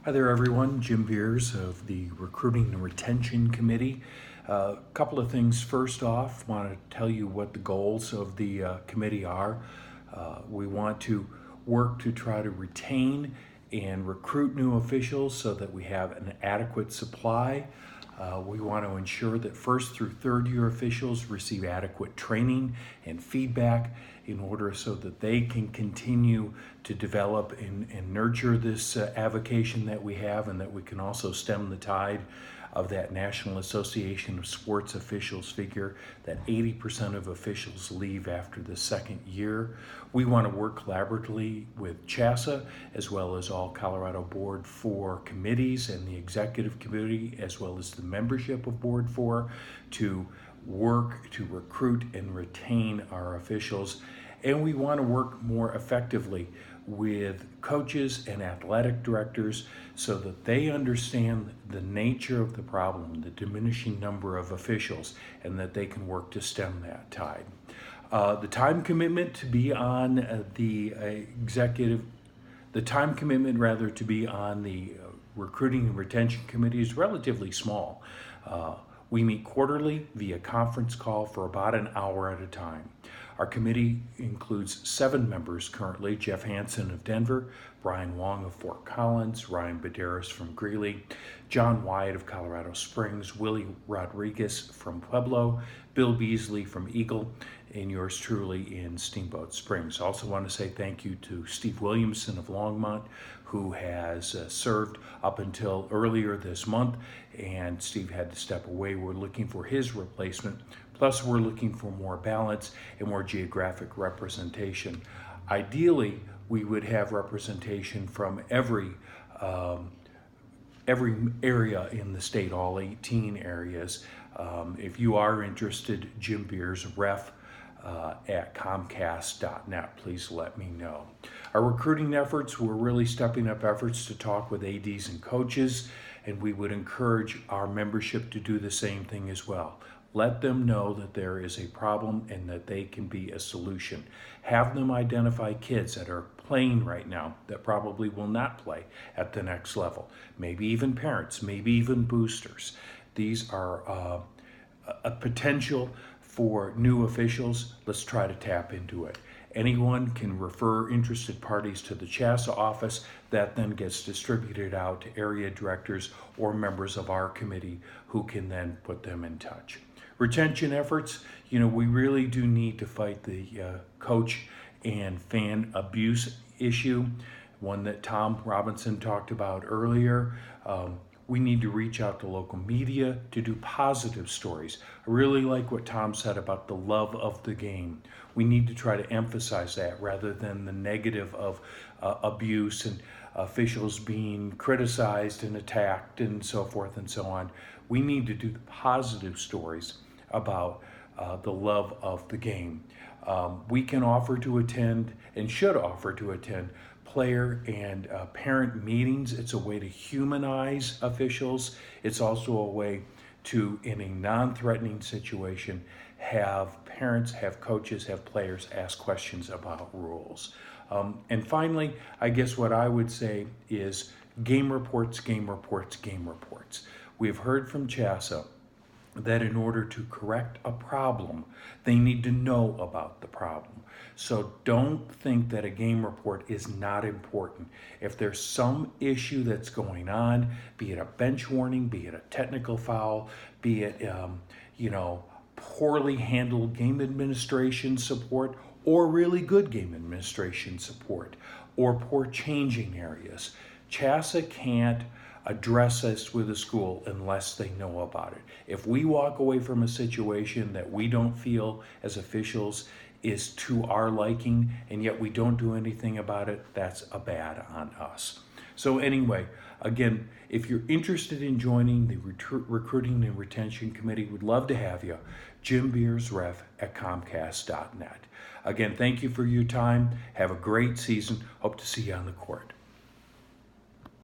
Hi there, everyone. Jim Beers of the Recruiting and Retention Committee. A couple of things. First off, want to tell you what the goals of the committee are. We want to work to try to retain and recruit new officials so that we have an adequate supply. We want to ensure that first through third year officials receive adequate training and feedback in order so that they can continue to develop and nurture this avocation that we have, and that we can also stem the tide of that National Association of Sports Officials figure that 80% of officials leave after the second year. We want to work collaboratively with CHASA as well as all Colorado Board 4 committees and the executive committee as well as the membership of Board 4 to work to recruit and retain our officials. And we want to work more effectively with coaches and athletic directors so that they understand the nature of the problem, the diminishing number of officials, and that they can work to stem that tide. The time commitment to be on the time commitment rather to be on the recruiting and retention committee is relatively small. We meet quarterly via conference call for about an hour at a time. Our committee includes 7 members currently: Jeff Hansen of Denver, Brian Wong of Fort Collins, Ryan Baderas from Greeley, John Wyatt of Colorado Springs, Willie Rodriguez from Pueblo, Bill Beasley from Eagle, and yours truly in Steamboat Springs. I also want to say thank you to Steve Williamson of Longmont, who has served up until earlier this month, and Steve had to step away. We're looking for his replacement. Plus, we're looking for more balance and more geographic representation. Ideally, we would have representation from every area in the state, all 18 areas. If you are interested, Jim Beers, ref at Comcast.net. Please let me know. Our recruiting efforts, we're really stepping up efforts to talk with ADs and coaches, and we would encourage our membership to do the same thing as well. Let them know that there is a problem and that they can be a solution. Have them identify kids that are playing right now that probably will not play at the next level. Maybe even parents, maybe even boosters. These are a potential for new officials. Let's try to tap into it. Anyone can refer interested parties to the CHASA office. That then gets distributed out to area directors or members of our committee who can then put them in touch. Retention efforts, we really do need to fight the coach and fan abuse issue, one that Tom Robinson talked about earlier. We need to reach out to local media to do positive stories. I really like what Tom said about the love of the game. We need to try to emphasize that rather than the negative of abuse and officials being criticized and attacked and so forth and so on. We need to do the positive stories about the love of the game. We can offer to attend and should offer to attend player and parent meetings. It's a way to humanize officials. It's also a way to, in a non-threatening situation, have parents, have coaches, have players ask questions about rules. And finally, I guess what I would say is game reports, game reports, game reports. We've heard from CHASA that in order to correct a problem, they need to know about the problem. So don't think that a game report is not important. If there's some issue that's going on, be it a bench warning, be it a technical foul, be it poorly handled game administration support, or really good game administration support, or poor changing areas, CHASA can't address us with a school unless they know about it. If we walk away from a situation that we don't feel as officials is to our liking and yet we don't do anything about it, that's a bad on us. So anyway, again, if you're interested in joining the Recruiting and Retention Committee, we'd love to have you. Jim Beers, ref at Comcast.net. Again, thank you for your time. Have a great season. Hope to see you on the court.